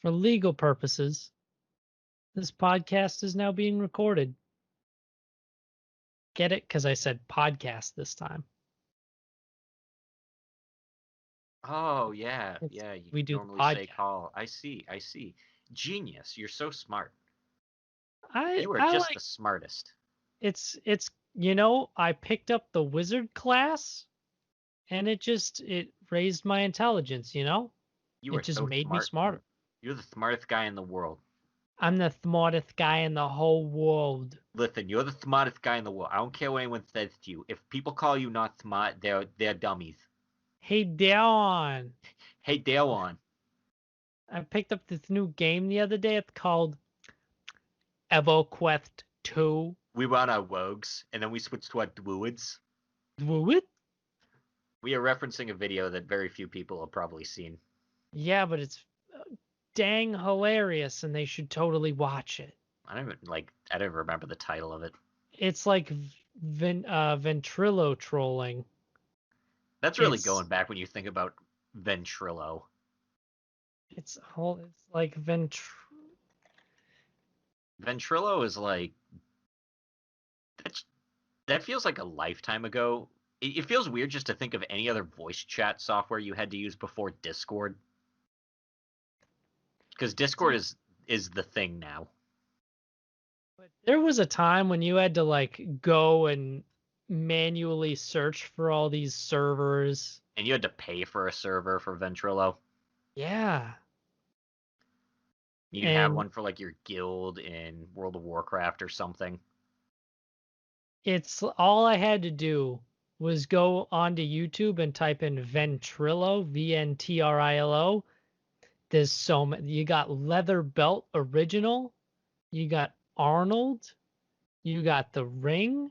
For legal purposes, this podcast is now being recorded. Get it? Because I said podcast this time. Oh, yeah, yeah, you We do the normally say podcast. call. I see. Genius, you're so smart. I You are I just like the smartest. it's I picked up the wizard class and it raised my intelligence, You It are just so made me smart. smarter. You're the smartest guy in the world. I'm the smartest guy in the whole world. Listen, you're the smartest guy in the world. I don't care what anyone says to you. If people call you not smart, they're dummies. Hey Dallon, Hey, Dale on. I picked up this new game the other day. It's called EvoQuest 2. We were on our rogues, and then we switched to our druids. What? We are referencing a video that very few people have probably seen. Yeah, but it's dang hilarious and they should totally watch it. I don't even remember the title of it. It's like Ventrilo trolling. That's really It's going back when you think about Ventrilo. it's like Ventrilo is like that feels like a lifetime ago. It feels weird just to think of any other voice chat software you had to use before Discord, because Discord is the thing now. But there was a time when you had to like go and manually search for all these servers. And you had to pay for a server for Ventrilo. Yeah. You'd have And one for like your guild in World of Warcraft or something. it's all I had to do was go onto YouTube and type in Ventrilo, Ventrilo. There's so many. You got Leather Belt Original, you got Arnold, you got The Ring,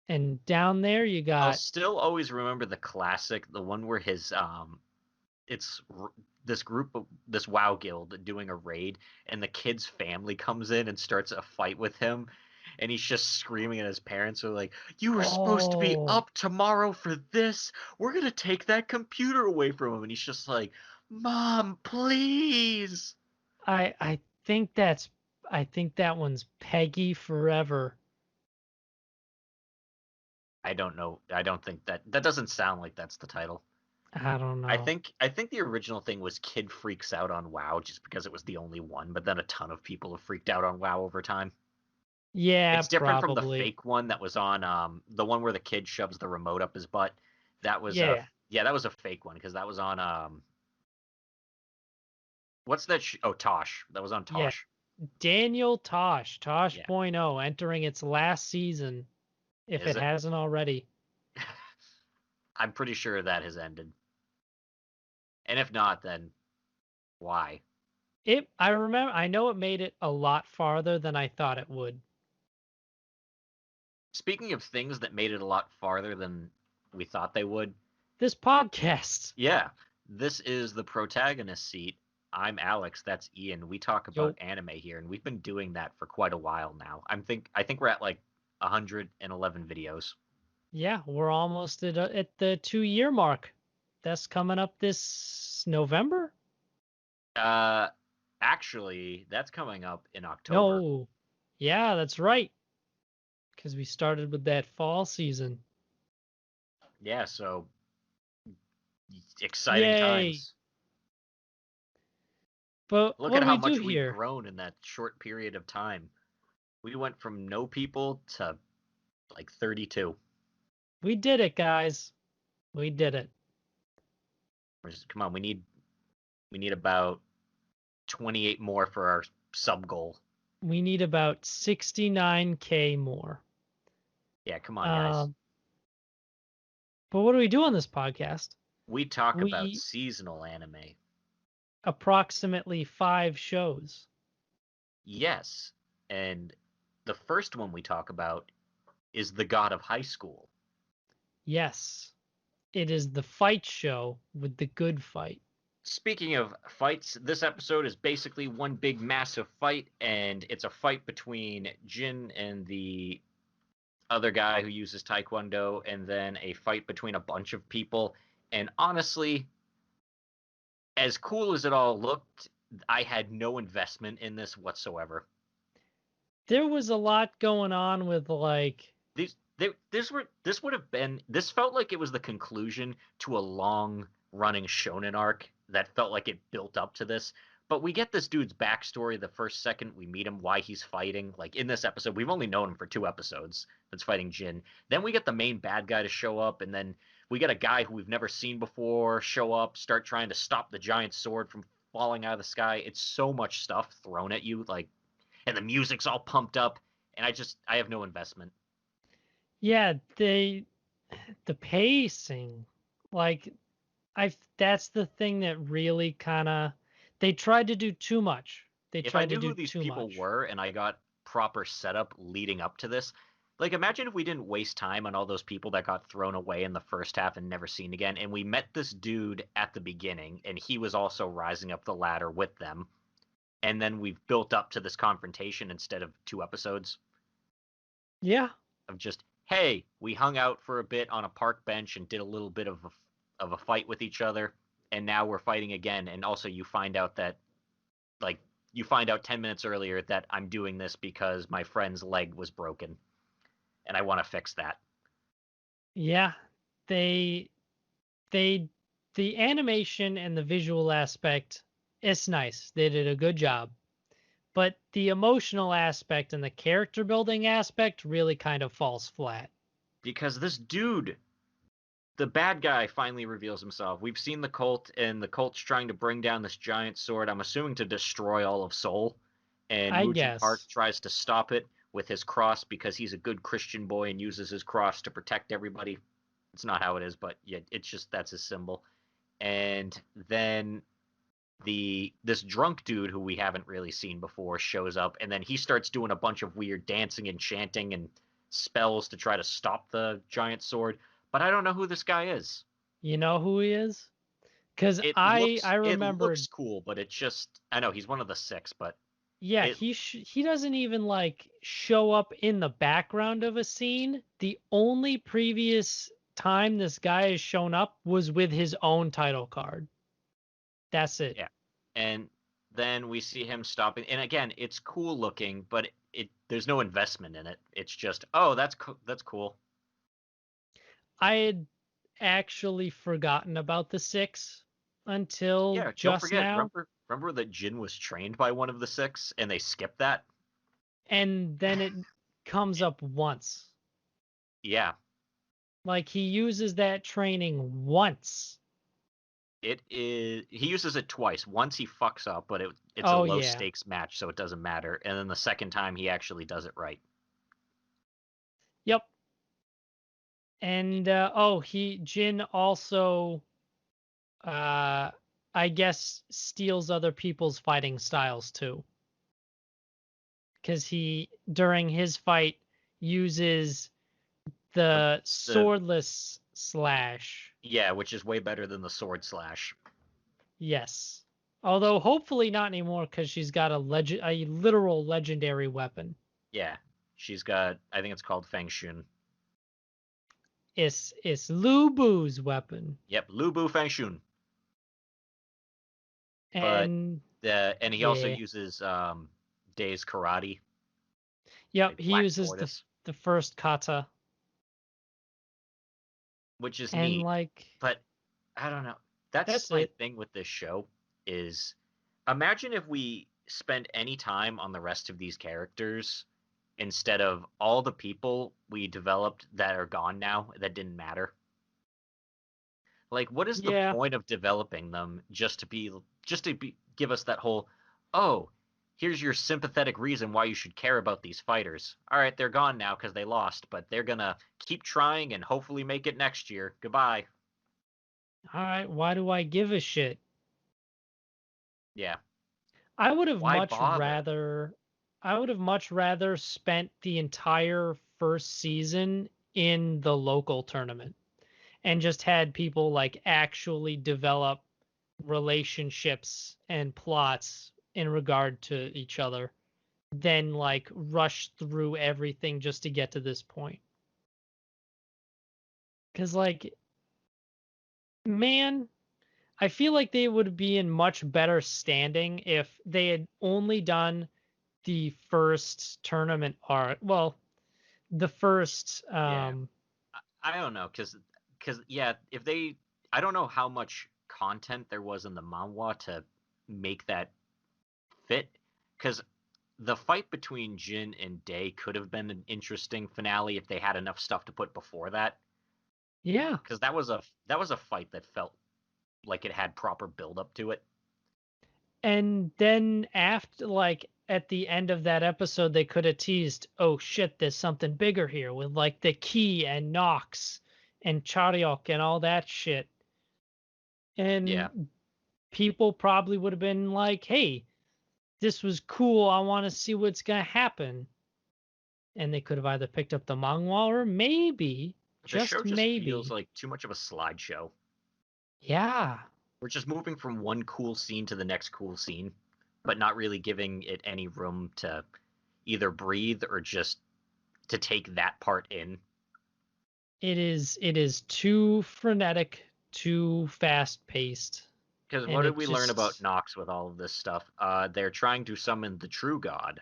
and down there you I'll got still always remember the classic, the one where it's this WoW guild doing a raid, and the kid's family comes in and starts a fight with him, and he's just screaming at his parents who are like, "You were supposed to be oh up tomorrow for this. We're gonna take that computer away from him," and he's just like, "Mom, please." I think that one's Peggy Forever. I don't know. I don't think that doesn't sound like that's the title. I don't I know. think I think the original thing was Kid Freaks Out on WoW just because it was the only one, but then a ton of people have freaked out on WoW over time. Yeah, It's different from the probably. fake one that was on the one where the kid shoves the remote up his butt. That was a Yeah, yeah, that was a fake one because that was on what's that oh, Tosh. That was on yeah. Tosh. Daniel Tosh, Tosh Yeah. Point oh, entering its last season, if Is it it? hasn't already. I'm pretty sure that has ended. And if not, then why? I know it made it a lot farther than I thought it would. Speaking of things that made it a lot farther than we thought they would, This podcast. yeah, this is the protagonist seat. I'm Alex. That's Ian. We talk about Yo, anime here, and we've been doing that for quite a while now. I think we're at like 111 videos. yeah, we're almost at the 2 year mark. That's coming up this November? Uh, actually, that's coming up in October. No. Yeah, that's right. Because we started with that fall season. Yeah, so exciting Yay. times. But Look what at do how we do much we've here? grown in that short period of time. We went from no people to like 32. We did it, guys. We did it. Come on, we need about 28 more for our sub goal. We need about 69K more. Yeah, come on, guys. Um, but what do we do on this podcast? We talk about We seasonal anime. approximately 5 shows. Yes, and the first one we talk about is The God of High School. Yes, it is the fight show with the good fight. Speaking of fights, this episode is basically one big massive fight, and it's a fight between Jin and the other guy who uses Taekwondo, and then a fight between a bunch of people. And honestly, as cool as it all looked, I had no investment in this whatsoever. There was a lot going on with like This would have been, this felt like it was the conclusion to a long running shonen arc that felt like it built up to this. But we get this dude's backstory the first second we meet him, why he's fighting. Like in this episode, we've only known him for 2 episodes that's fighting Jin. Then we get the main bad guy to show up, and then we get a guy who we've never seen before show up, start trying to stop the giant sword from falling out of the sky. It's so much stuff thrown at you, like, and the music's all pumped up, and I have no investment. yeah, the pacing, like that's the thing that really kind of they tried to do too much. They If I tried to knew do who these too people much. were and I got proper setup leading up to this, like imagine if we didn't waste time on all those people that got thrown away in the first half and never seen again, and we met this dude at the beginning and he was also rising up the ladder with them, and then we've built up to this confrontation instead of 2 episodes Yeah. of just, hey, we hung out for a bit on a park bench and did a little bit of a fight with each other, and now we're fighting again, and also you find out that, like, you find out 10 minutes earlier that I'm doing this because my friend's leg was broken and I want to fix that. Yeah. They they the animation and the visual aspect, it's nice. They did a good job. But the emotional aspect and the character building aspect really kind of falls flat. Because this dude, the bad guy, finally reveals himself. We've seen the cult, and the cult's trying to bring down this giant sword, I'm assuming to destroy all of Seoul. And I Mujin Park guess. tries to stop it with his cross because he's a good Christian boy and uses his cross to protect everybody. It's not how it is, but yeah, it's just that's his symbol. And then this drunk dude who we haven't really seen before shows up, and then he starts doing a bunch of weird dancing and chanting and spells to try to stop the giant sword, but I don't know who this guy is. You know who he is? Cuz it I looks it remembered. looks cool, but it just, I know he's one of the six, but Yeah, it he doesn't even like show up in the background of a scene. The only previous time this guy has shown up was with his own title card. That's it. yeah. And then we see him stopping, and again it's cool looking, but there's no investment in it. It's just, oh, that's cool. I had actually forgotten about the 6 until Yeah, don't just forget, now, remember that Jin was trained by one of the six and they skipped that. and then it comes up once. Yeah, Like he uses that training once. it is. He uses it twice. Once he fucks up, but it's a Oh low yeah. stakes match, so it doesn't matter. And then the second time, he actually does it right. Yep. And he Jin also uh I guess steals other people's fighting styles too. Cuz he during his fight uses The the the swordless slash. Yeah, which is way better than the sword slash. Yes. Although hopefully not anymore cuz she's got a literal legendary weapon. Yeah, she's got. I think it's called Feng Shun. It's Lu Bu's weapon. Yep, Lu Bu Feng Shun. But And and he also yeah. uses Days Karate, Yep, like he Black uses Tortoise, the first kata, which is and neat. like But I don't know. That's that's my it. thing with this show is, imagine if we spend any time on the rest of these characters instead of all the people we developed that are gone now that didn't matter. Like, what is the Yeah. point of developing them just to be give us that whole, oh, here's your sympathetic reason why you should care about these fighters. All right, they're gone now because they lost, but they're gonna keep trying and hopefully make it next year. Goodbye. All right, why do I give a shit? Yeah. I would have Why much bother? rather I would have much rather spent the entire first season in the local tournament and just had people like actually develop relationships and plots in regard to each other than like rush through everything just to get to this point. Cuz like man, I feel like they would be in much better standing if they had only done the first tournament arc. Well, the first Yeah. I don't know, cause yeah, if they, I don't know how much content there was in the manhwa to make that fit, cause the fight between Jin and Day could have been an interesting finale if they had enough stuff to put before that, yeah. cause that was a fight that felt like it had proper build up to it. And then after, like, at the end of that episode, they could have teased, oh shit, there's something bigger here with like the key and Nox and Charyok and all that shit. Yeah, And people probably would have been like, hey, this was cool. I want to see what's going to happen. And they could have either picked up the manga or maybe, the show just just feels maybe. like too much of a slideshow. Yeah, We're just moving from one cool scene to the next cool scene, but not really giving it any room to either breathe or just to take that part in. it is too frenetic, too fast paced. Because what And did it we learn about just, Nox with all of this stuff? They're trying to summon the true god,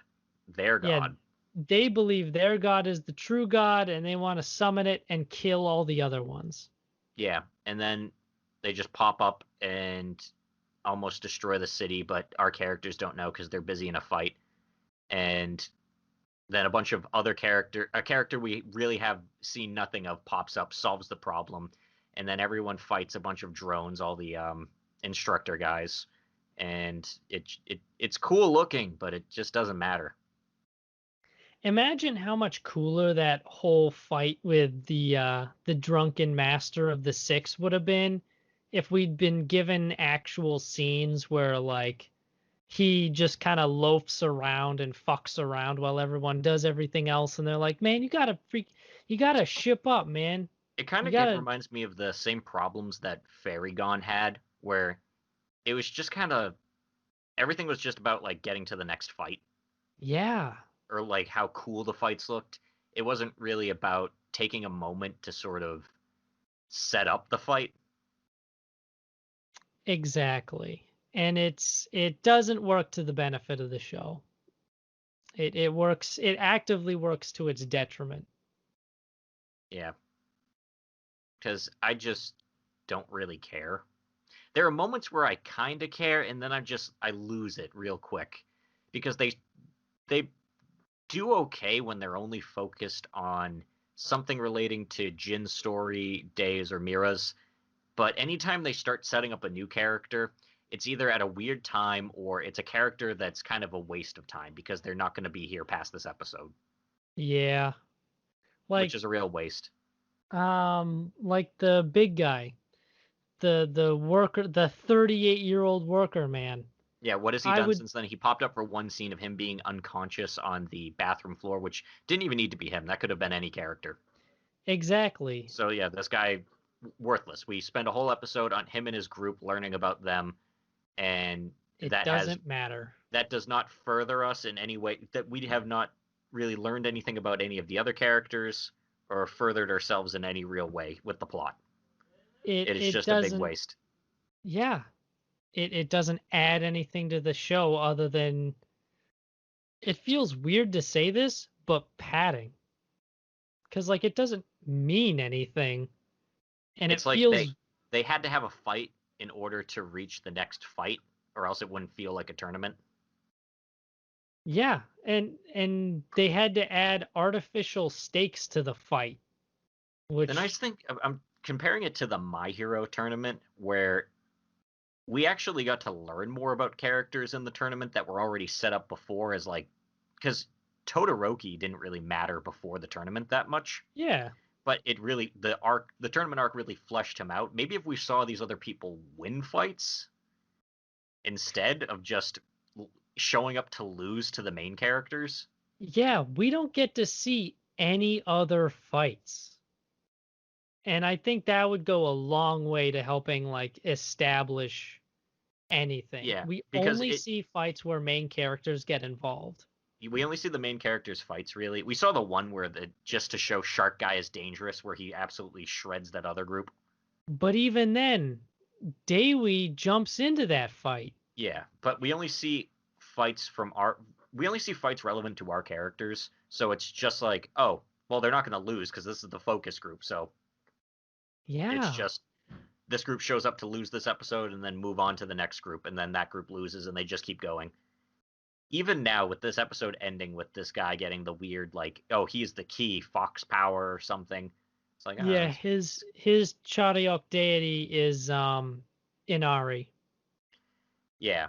their yeah, god. they believe their god is the true god and they want to summon it and kill all the other ones. Yeah, and then they just pop up and almost destroy the city, but our characters don't know because they're busy in a fight. And then a bunch of a character we really have seen nothing of pops up, solves the problem, and then everyone fights a bunch of drones, all the instructor guys, and it's cool looking, but it just doesn't matter. Imagine how much cooler that whole fight with the drunken master of the six would have been if we'd been given actual scenes where like he just kind of loafs around and fucks around while everyone does everything else and they're like, "Man, you got to ship up, man. It kind You of got to reminds me of the same problems that Fairygon had, where it was just kind of everything was just about like getting to the next fight yeah, or like how cool the fights looked. It wasn't really about taking a moment to sort of set up the fight. exactly." And it doesn't work to the benefit of the show. It actively works to its detriment. Yeah, because I just don't really care. There are moments where I kind of care, and then I lose it real quick because they do okay when they're only focused on something relating to Jin's story, Days, or Mira's. But anytime they start setting up a new character, it's either at a weird time or it's a character that's kind of a waste of time because they're not going to be here past this episode, Yeah. which Like is a real waste. like the big guy, the worker, the 38-year-old worker man. Yeah, what has he I done would since then? He popped up for one scene of him being unconscious on the bathroom floor, which didn't even need to be him. That could have been any character. exactly. So yeah, this guy worthless. We spend a whole episode on him and his group learning about them, and It doesn't matter. that does not further us in any way. That we have not really learned anything about any of the other characters or furthered ourselves in any real way with the plot. It It is it just a big doesn't waste. yeah. It doesn't add anything to the show other than it feels weird to say this, but padding. Cuz like it doesn't mean anything and it It's like feels they had to have a fight in order to reach the next fight, or else it wouldn't feel like a tournament. yeah, and they had to add artificial stakes to the fight, The nice which thing, I'm comparing it to the My Hero tournament, where we actually got to learn more about characters in the tournament that were already set up before as like, because Todoroki didn't really matter before the tournament that much, yeah. but the tournament arc really fleshed him out. Maybe if we saw these other people win fights instead of just showing up to lose to the main characters. Yeah, we don't get to see any other fights. And I think that would go a long way to helping like establish anything. Yeah, We because only it see fights where main characters get involved. we only see the main characters fights really. We saw the one where the just to show Shark Guy is dangerous, where he absolutely shreds that other group. But even then, Dewey jumps into that fight. Yeah, but we only see fights relevant to our characters, so it's just like, oh, well, they're not going to lose because this is the focus group, so it's Yeah. just this group shows up to lose this episode and then move on to the next group, and then that group loses, and they just keep going. Even now, with this episode ending with this guy getting the weird, like, oh, he's the key, Fox Power or something. It's like, Yeah, oh, his Chariok deity is Inari. yeah,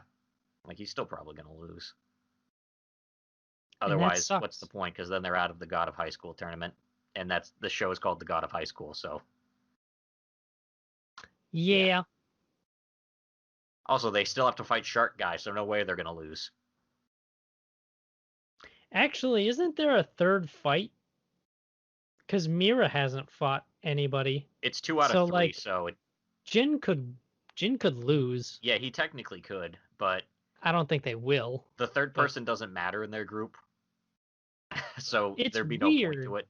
like he's still probably going to lose. And that Otherwise, what's the sucks. point? Because then they're out of the God of High School tournament, and that's the show is called the God of High School. So yeah. Yeah. Also, they still have to fight Shark Guy, so no way they're gonna lose. Actually, isn't there a third fight? Because Mira hasn't fought anybody. It's 2 out of So 3, like so Jin could lose. yeah, he technically could, but I don't think they will. the third But person doesn't matter in their group, so it's there'd be no point weird. to it.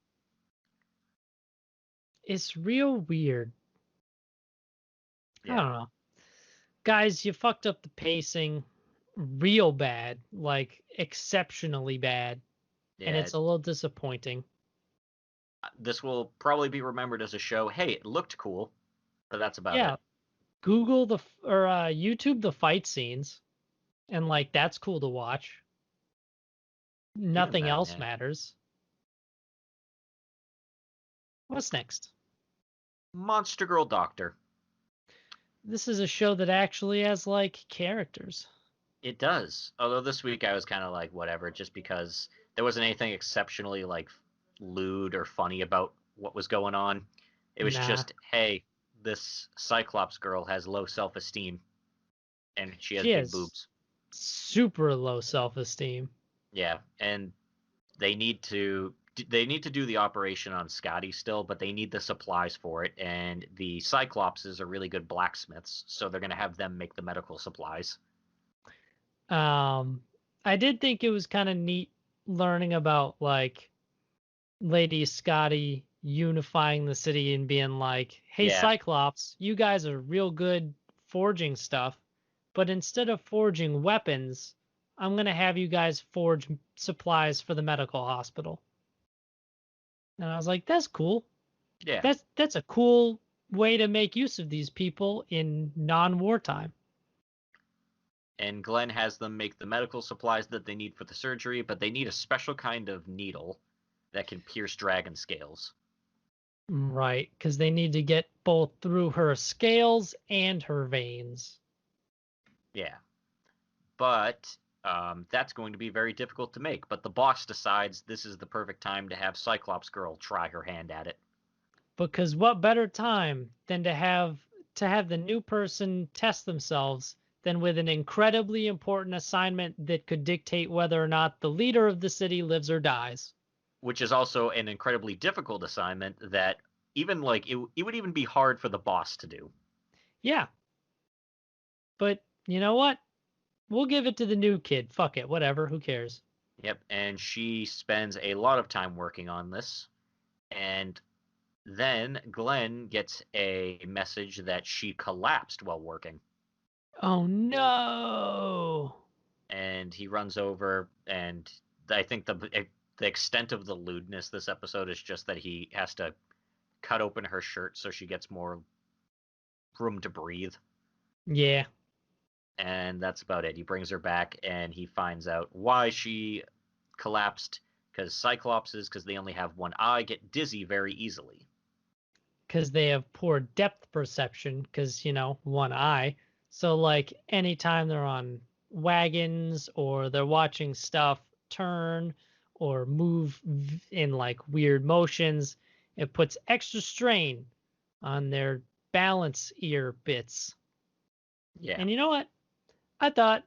It's real weird. I Yeah, don't know. Guys, you fucked up the pacing real bad, like exceptionally bad, and yeah. it's a little disappointing. This will probably be remembered as a show. Hey, it looked cool, but that's about Yeah, it. Google or YouTube the fight scenes, and like that's cool to watch. Even Nothing then, else yeah. matters. What's next? Monster Girl Doctor. This is a show that actually has like characters. It does. Although this week I was kind of like whatever, just because there wasn't anything exceptionally like lewd or funny about what was going on. It was Nah, just, hey, this Cyclops girl has low self-esteem and she has she big has boobs. super low self-esteem. Yeah, and they need to do the operation on Scotty still, but they need the supplies for it, and the Cyclopses are really good blacksmiths, so they're gonna have them make the medical supplies. Um, I did think it was kind of neat learning about like Lady Scotty unifying the city and being like, "Hey, Yeah, Cyclops, you guys are real good forging stuff, but instead of forging weapons, I'm gonna have you guys forge supplies for the medical hospital." And I was like, "That's cool. yeah. That's a cool way to make use of these people in non-wartime." And Glenn has them make the medical supplies that they need for the surgery, but they need a special kind of needle that can pierce dragon scales. Right, because they need to get both through her scales and her veins. Yeah, but that's going to be very difficult to make. But the boss decides this is the perfect time to have Cyclops Girl try her hand at it. Because what better time than to have the new person test themselves than with an incredibly important assignment that could dictate whether or not the leader of the city lives or dies. Which is also an incredibly difficult assignment that even like it would even be hard for the boss to do. Yeah, but you know what? We'll give it to the new kid. Fuck it, whatever, who cares? Yep, and she spends a lot of time working on this, and then Glenn gets a message that she collapsed while working, Oh no. and he runs over, and I think the extent of the lewdness this episode is just that he has to cut open her shirt so she gets more room to breathe, Yeah, and that's about it. He brings her back, and he finds out why she collapsed, because Cyclopses, because they only have one eye, get dizzy very easily. because they have poor depth perception because, one eye. So, like, anytime they're on wagons or they're watching stuff turn or move in like weird motions, it puts extra strain on their balance ear bits. Yeah. And you know what? I thought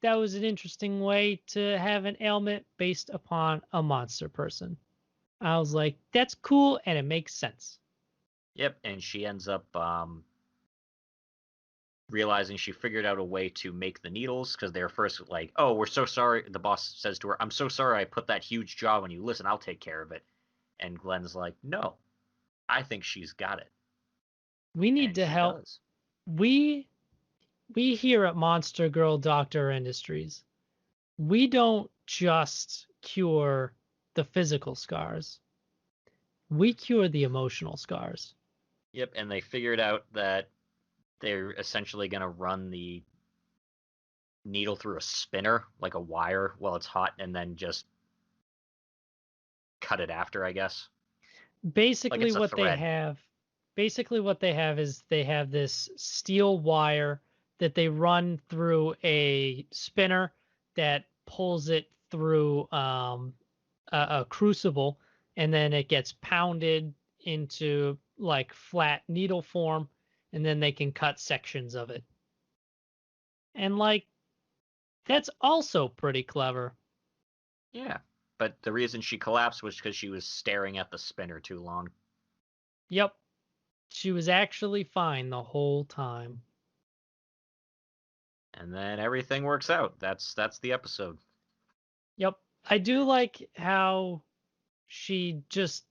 that was an interesting way to have an ailment based upon a monster person. I was like, that's cool and it makes sense. Yep, and she ends up realizing she figured out a way to make the needles because they're first like, "Oh, we're so sorry." The boss says to her, "I'm so sorry I put that huge job on you. Listen, I'll take care of it." And Glenn's like, "No, I think she's got it," We need and to she help does. we we here at Monster Girl Doctor Industries, we don't just cure the physical scars. We cure the emotional scars. Yep, and they figured out that they're essentially going to run the needle through a spinner, like a wire, while it's hot, and then just cut it after, I guess. Like Basically it's a what they thread. have basically what they have is they have this steel wire that they run through a spinner that pulls it through a crucible, and then it gets pounded into like flat needle form, and then they can cut sections of it. And like that's also pretty clever. Yeah. But the reason she collapsed was because she was staring at the spinner too long. Yep. She was actually fine the whole time. And then everything works out. That's the episode. Yep. I do like how she just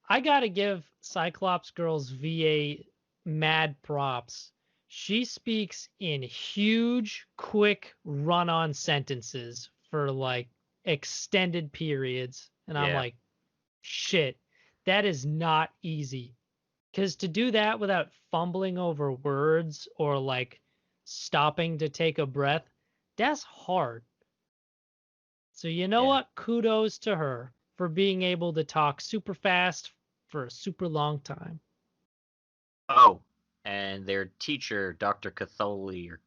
I gotta give Cyclops Girl's VA mad props. She speaks in huge, quick run-on sentences for like extended periods. And I'm Yeah. like, shit, that is not easy. Because to do that without fumbling over words or like stopping to take a breath, that's hard. So you know Yeah. what? Kudos to her for being able to talk super fast for a super long time. Oh, and their teacher, Dr. Cthulhu,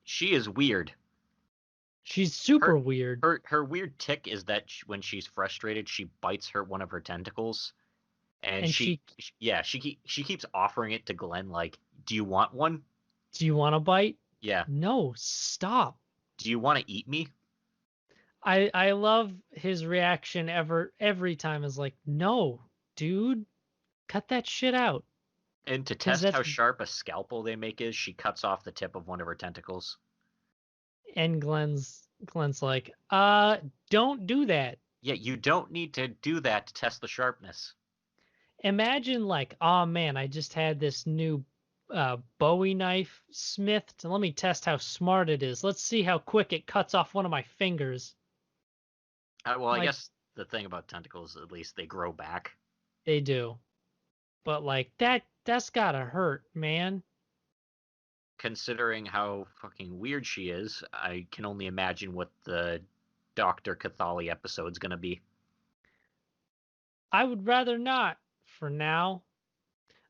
she is weird. She's super Her weird. her weird tick is that when she's frustrated, she bites one of her tentacles, and And she keeps offering it to Glenn like, "Do you want one? do you want to bite? Yeah. No, stop. Do you want to eat me?" I love his reaction every time is like, no, dude, cut that shit out. And to Cause test that's how sharp a scalpel they make is, she cuts off the tip of one of her tentacles. and Glenn's like, don't do that. Yeah, you don't need to do that to test the sharpness. Imagine like, oh man, I just had this new Bowie knife smithed. Let me test how smart it is. Let's see how quick it cuts off one of my fingers. Well, I Like guess the thing about tentacles, at least they grow back. they do. But like that's gotta hurt, man. Considering how fucking weird she is, I can only imagine what the Dr. Cathali episode's gonna be. I would rather not for now.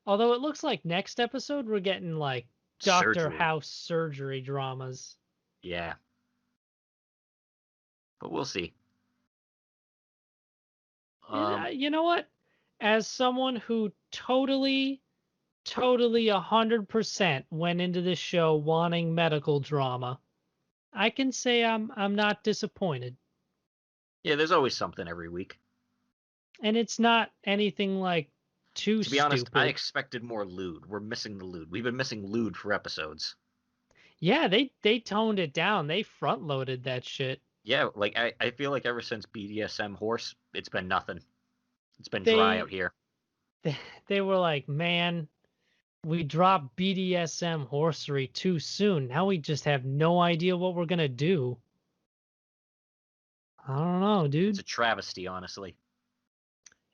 Although it looks like next episode we're getting like Doctor Surgery. House surgery dramas. Yeah, but we'll see. And, Um, you know what? As someone who totally 100% went into this show wanting medical drama, I can say I'm not disappointed. yeah, there's always something every week. And it's not anything like too To be honest, I stupid. expected more lewd. We're missing the lewd. We've been missing lewd for episodes. Yeah, they toned it down. They front loaded that shit. Yeah, like I feel like ever since BDSM Horse, it's been nothing. It's been dry out They here. they were like, "Man, we dropped BDSM horsery too soon. Now we just have no idea what we're going to do." I don't know, It's dude. a travesty, honestly.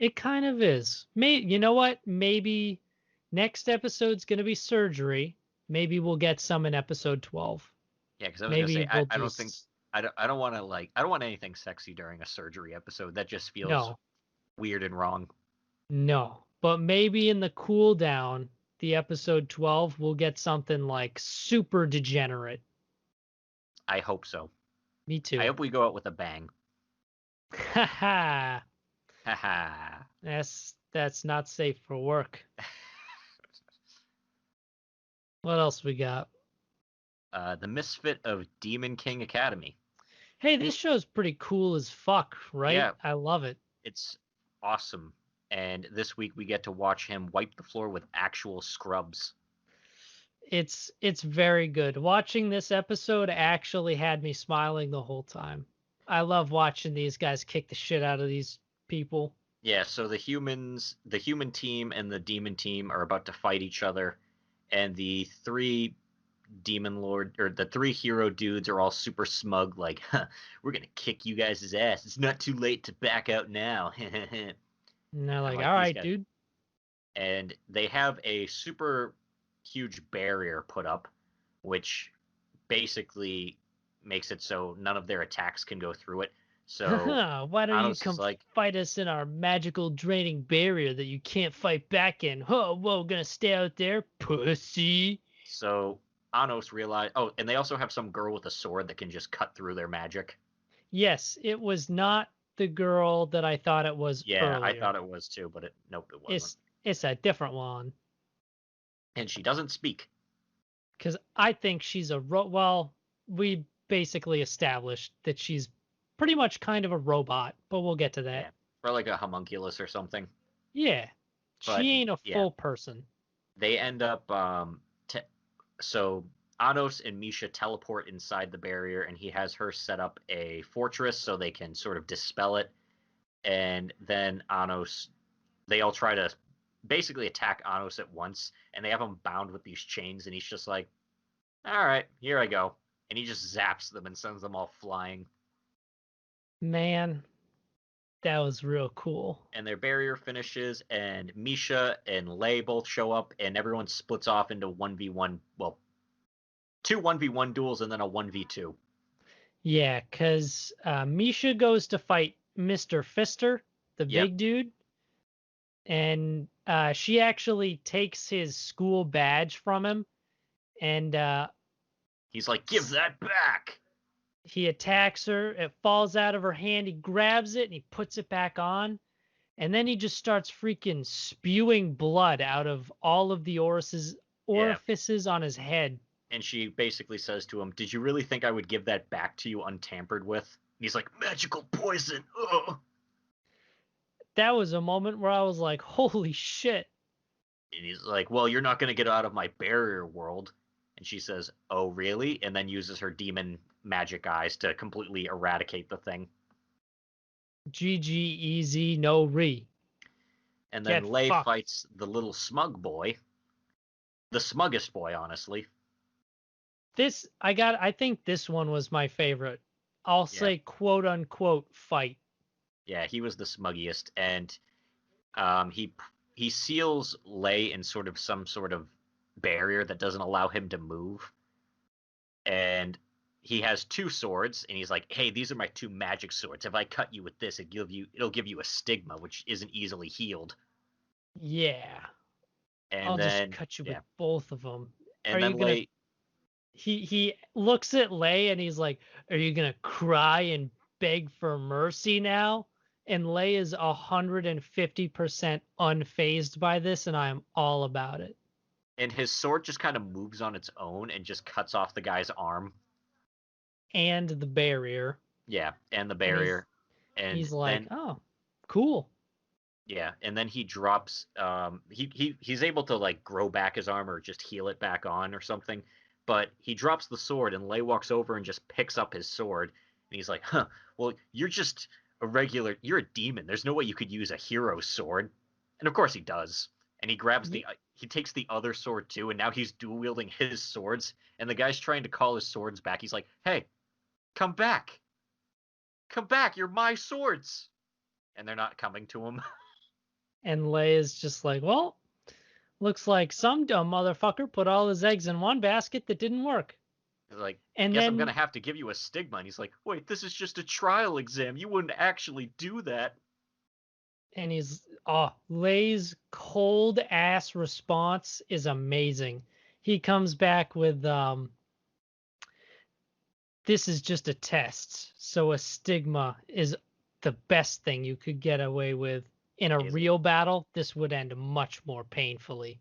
It kind of is. You know what? Maybe next episode's going to be surgery. Maybe we'll get some in episode 12. Yeah, because I was gonna Maybe say we'll I don't think just I don't want to I don't want anything sexy during a surgery episode. That just feels no, weird and wrong. no. But maybe in the cool down, the episode 12, we'll get something like super degenerate. I hope so. Me I too. hope we go out with a bang. Haha. Haha. That's not safe for work. What else we got? The Misfit of Demon King Academy. Hey, this show's pretty cool as fuck, right? Yeah, I love it. it's awesome. And this week we get to watch him wipe the floor with actual scrubs. It's very good. Watching this episode actually had me smiling the whole time. I love watching these guys kick the shit out of these people. Yeah, so the human team and the demon team are about to fight each other, and the three demon lord or the three hero dudes are all super smug, like, huh, we're gonna kick you guys' ass. It's not too late to back out now. And And they're like, like all these right, guys, dude. and they have a super huge barrier put up, which basically makes it so none of their attacks can go through it. So Why don't you Anos is come like, fight us in our magical draining barrier that you can't fight back in? Oh, whoa, gonna stay out there, pussy. so Anos realized. Oh, and they also have some girl with a sword that can just cut through their magic. Yes, it was not the girl that I thought it was Yeah, I thought earlier. it was too, but nope, it wasn't. It's a different one. And she doesn't speak. Because I think she's well, we basically established that she's pretty much kind of a robot, but we'll get to that. Yeah, or like a homunculus or something. Yeah, But she ain't a yeah, full person. they end up. So Anos and Misha teleport inside the barrier, and he has her set up a fortress so they can sort of dispel it. And then Anos, they all try to basically attack Anos at once, and they have him bound with these chains, and he's just like, "All right, here I go," and he just zaps them and sends them all flying. Man, that was real cool. And their barrier finishes, and Misha and Lei both show up, and everyone splits off into 1v1. Well, two 1v1 duels and then a 1v2. Yeah, because Misha goes to fight Mr. Fister, the Yep. big dude, and she actually takes his school badge from him, and He's like, give that back. he attacks her. It falls out of her hand. He grabs it and he puts it back on. And then he just starts freaking spewing blood out of all of the Yeah. orifices on his head. And she basically says to him, did you really think I would give that back to you untampered with? And he's like, magical poison. Ugh. That was a moment where I was like, holy shit. And he's like, well, you're not going to get out of my barrier world. And she says, oh, really? And then uses her demon magic eyes to completely eradicate the thing. GG easy, no re. And then Get Lei fucked. fights the little smug boy. The smuggest boy, honestly. I think this one was my favorite. I'll Yeah. say quote unquote fight. Yeah, he was the smuggiest. And he seals Lei in sort of some sort of barrier that doesn't allow him to move. And he has two swords, and he's like, "Hey, these are my two magic swords. If I cut you with this, it'll give you a stigma, which isn't easily healed." Yeah. And I'll just then cut you with yeah, both of them. Are and you then gonna Lei, he looks at Lei and he's like, "Are you gonna cry and beg for mercy now?" And Lei is 150% unfazed by this, and I am all about it. and his sword just kind of moves on its own and just cuts off the guy's arm. And the barrier, Yeah, and the and barrier, and he's like, then "Oh, cool." yeah, and then he drops. He's able to like grow back his arm or just heal it back on or something. But he drops the sword, and Lei walks over and just picks up his sword, and he's like, "Huh? Well, you're just a regular. You're a demon. There's no way you could use a hero sword." And of course he does. And he takes the other sword too, and now he's dual wielding his swords. And the guy's trying to call his swords back. He's like, "Hey, come back, come back! You're my swords!" And they're not coming to him. And Lei is just like, "Well, looks like some dumb motherfucker put all his eggs in one basket that didn't work." He's like, And guess I'm gonna then have to give you a stigma. And he's like, wait, this is just a trial exam. You wouldn't actually do that. and he's Lei's cold ass response is amazing. He comes back with this is just a test, so a stigma is the best thing you could get away with. In a He's like, real battle, this would end much more painfully.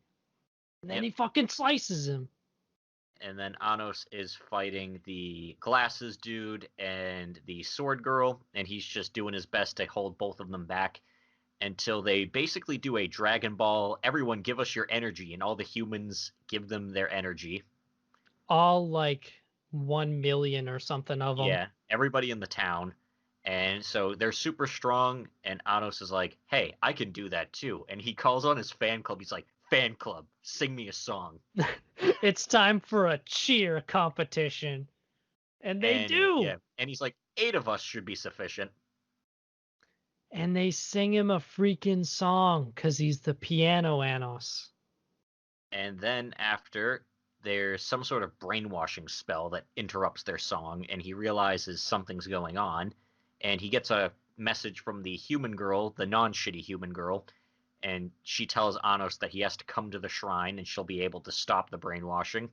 And then yep. he fucking slices him. And then Anos is fighting the glasses dude and the sword girl, and he's just doing his best to hold both of them back until they basically do a Dragon Ball, everyone give us your energy, and all the humans give them their energy. All like 1 million or something of them. Yeah, everybody in the town. And so they're super strong, and Anos is like, hey, I can do that too. And he calls on his fan club. He's like, fan club, sing me a song. It's time for a cheer competition. And they And do. yeah, and he's like, 8 of us should be sufficient. And they sing him a freaking song because he's the piano Anos. And then after, there's some sort of brainwashing spell that interrupts their song, and he realizes something's going on, and he gets a message from the human girl, the non-shitty human girl, and she tells Anos that he has to come to the shrine and she'll be able to stop the brainwashing.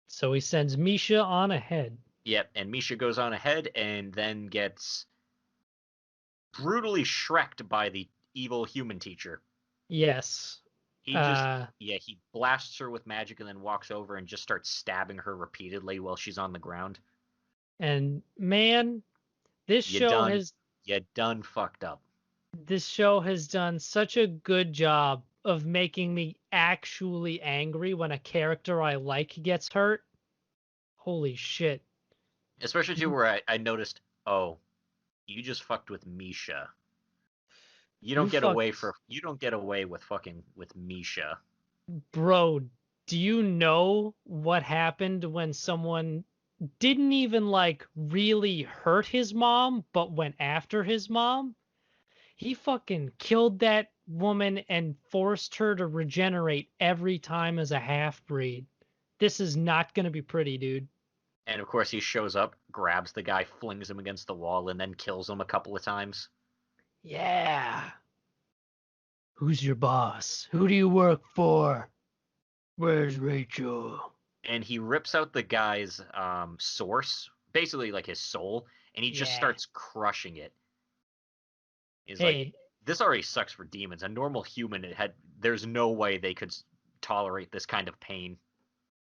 So he sends Misha on ahead. Yep, and Misha goes on ahead and then gets brutally shreked by the evil human teacher. Yes. He blasts her with magic and then walks over and just starts stabbing her repeatedly while she's on the ground. And man, this You show done, has you done fucked up. this show has done such a good job of making me actually angry when a character I like gets hurt. Holy shit. Especially too where I noticed, oh, you just fucked with Misha. You don't You get fucked. away with fucking with Misha. Bro, do you know what happened when someone didn't even like really hurt his mom, but went after his mom? He fucking killed that woman and forced her to regenerate every time as a half-breed. This is not going to be pretty, dude. And of course he shows up, grabs the guy, flings him against the wall, and then kills him a couple of times. Yeah. Who's your boss? Who do you work for? Where's Rachel? And he rips out the guy's source, basically like his soul, and he just Yeah. starts crushing it. He's like, Hey, this already sucks for demons. A normal human, there's no way they could tolerate this kind of pain.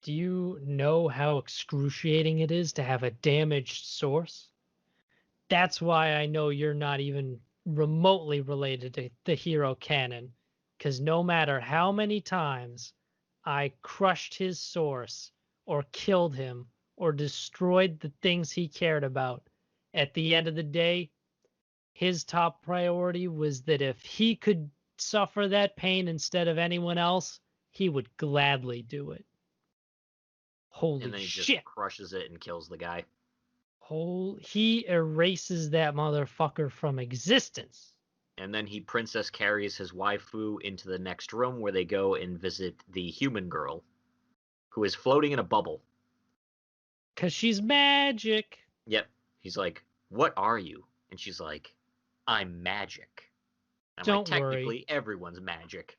do you know how excruciating it is to have a damaged source? That's why I know you're not even remotely related to the hero canon. Because no matter how many times I crushed his source, or killed him, or destroyed the things he cared about, at the end of the day, his top priority was that if he could suffer that pain instead of anyone else, he would gladly do it. And Holy then he just shit. crushes it and kills the guy. He erases that motherfucker from existence. And then he princess carries his waifu into the next room where they go and visit the human girl, who is floating in a bubble. Because she's magic. Yep. He's like, what are you? And she's like, I'm magic. I'm like, Don't worry. technically, everyone's magic.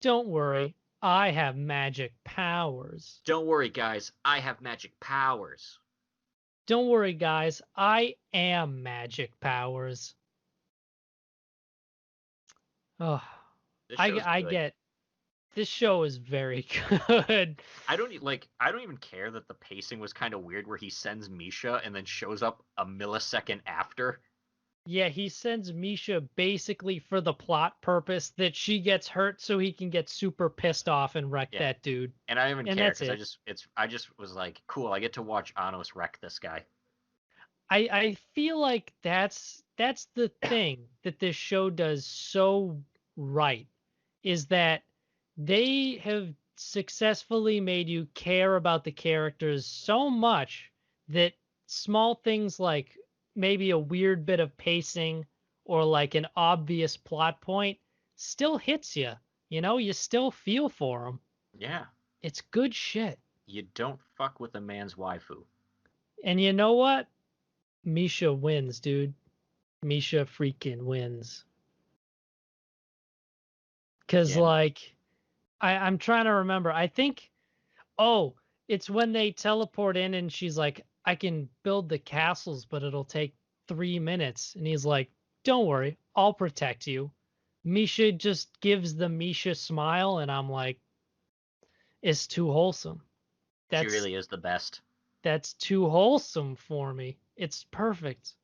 Don't worry. I have magic powers. Don't worry, guys. I have magic powers. Don't worry, guys. I am magic powers. Oh, This I, show's I good. get this show is very good. I don't even care that the pacing was kind of weird where he sends Misha and then shows up a millisecond after. Yeah, he sends Misha basically for the plot purpose that she gets hurt so he can get super pissed off and wreck Yeah. that dude. And I don't even And care that's because it. I just was like, cool, I get to watch Anos wreck this guy. I feel like that's the thing that this show does so right, is that they have successfully made you care about the characters so much that small things like maybe a weird bit of pacing or like an obvious plot point still hits you. You know, you still feel for them. Yeah. It's good shit. You don't fuck with a man's waifu. And you know what? Misha wins, dude. Misha freaking wins. Cause Yeah. like I'm trying to remember. I think oh, it's when they teleport in and she's like, I can build the castles, but it'll take 3 minutes. And he's like, don't worry, I'll protect you. Misha just gives the Misha smile, and I'm like, it's too wholesome. She That's really is the best. that's too wholesome for me. It's perfect.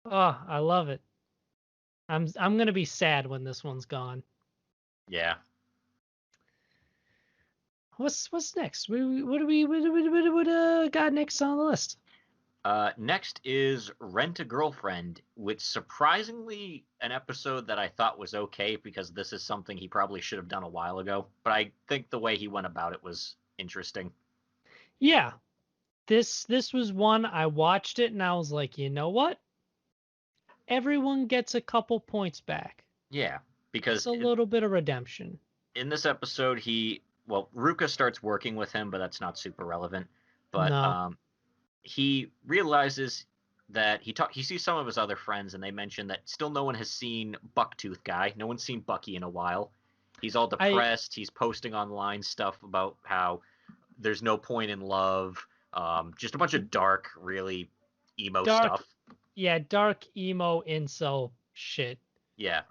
Oh, I love it. I'm gonna be sad when this one's gone. Yeah. What's next? What do we got next on the list? Next is Rent a Girlfriend, which surprisingly an episode that I thought was okay because this is something he probably should have done a while ago. But I think the way he went about it was interesting. Yeah, this was one I watched it and I was like, you know what? Everyone gets a couple points back. Yeah, Just because a little bit of redemption. in this episode, Ruka starts working with him, but that's not super relevant. But No. he realizes that he sees some of his other friends, and they mention that still no one has seen Bucktooth guy. No one's seen Bucky in a while. He's all I depressed. He's posting online stuff about how there's no point in love. Just a bunch of dark, really emo dark stuff. yeah, dark emo incel shit. Yeah,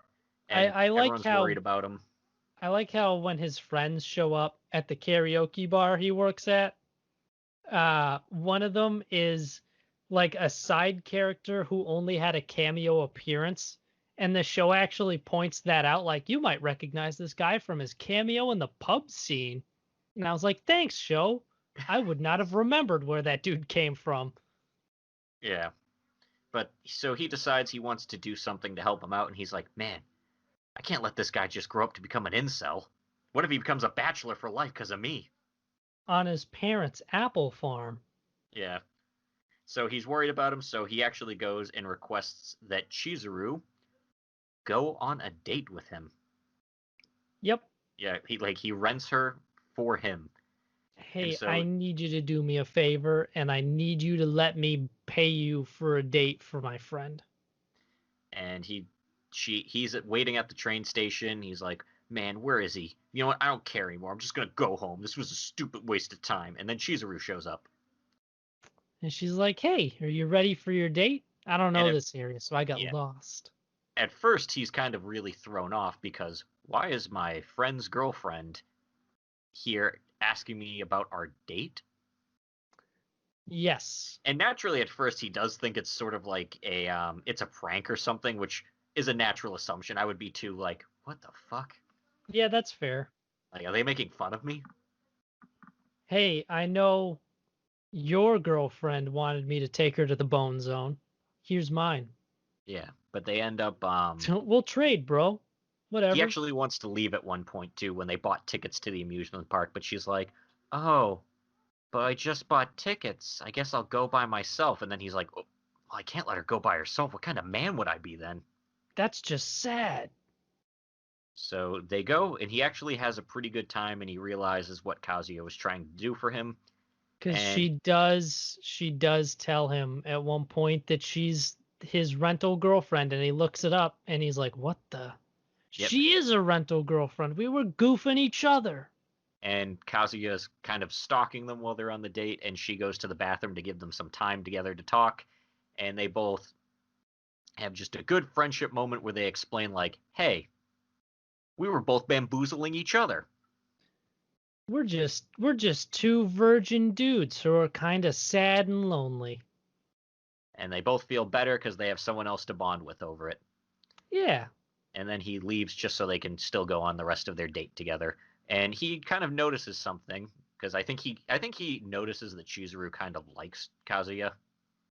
I and I like everyone's how worried about him. I like how when his friends show up at the karaoke bar he works at, one of them is like a side character who only had a cameo appearance, and the show actually points that out, like, you might recognize this guy from his cameo in the pub scene. And I was like, thanks, show. I would not have remembered where that dude came from. Yeah, but so he decides he wants to do something to help him out, and he's like, man, I can't let this guy just grow up to become an incel. What if he becomes a bachelor for life because of me? On his parents' apple farm. Yeah. So he's worried about him, so he actually goes and requests that Chizuru go on a date with him. Yep. Yeah, he rents her for him. And Hey, I so need you to do me a favor, and I need you to let me pay you for a date for my friend. and he's waiting at the train station. He's like, "Man, where is he? You know what? I don't care anymore. I'm just going to go home. This was a stupid waste of time." And then Chizuru shows up. And she's like, hey, are you ready for your date? I don't And know this area, so I got yeah, lost. at first he's kind of really thrown off because why is my friend's girlfriend here asking me about our date? Yes. And naturally at first he does think it's sort of like it's a prank or something, which is a natural assumption. I would be too, like, what the fuck? Yeah, that's fair. Like, are they making fun of me? Hey, I know your girlfriend wanted me to take her to the Bone Zone. Here's mine. Yeah, but they end up We'll trade, bro. he Whatever. actually wants to leave at one point too when they bought tickets to the amusement park, but she's like, "Oh, but I just bought tickets. I guess I'll go by myself." And then he's like, "Oh, well, I can't let her go by herself. What kind of man would I be then?" That's just sad. So they go, and he actually has a pretty good time, and he realizes what Kazuya was trying to do for him. Because And she does tell him at one point that she's his rental girlfriend, and he looks it up and he's like, what the? yep, She is a rental girlfriend. We were goofing each other. and Kazuya's kind of stalking them while they're on the date, and she goes to the bathroom to give them some time together to talk, and they both have just a good friendship moment where they explain, like, hey, we were both bamboozling each other. We're just two virgin dudes who are kind of sad and lonely. And they both feel better because they have someone else to bond with over it. Yeah. And then he leaves just so they can still go on the rest of their date together. And he kind of notices something because I think he notices that Chizuru kind of likes Kazuya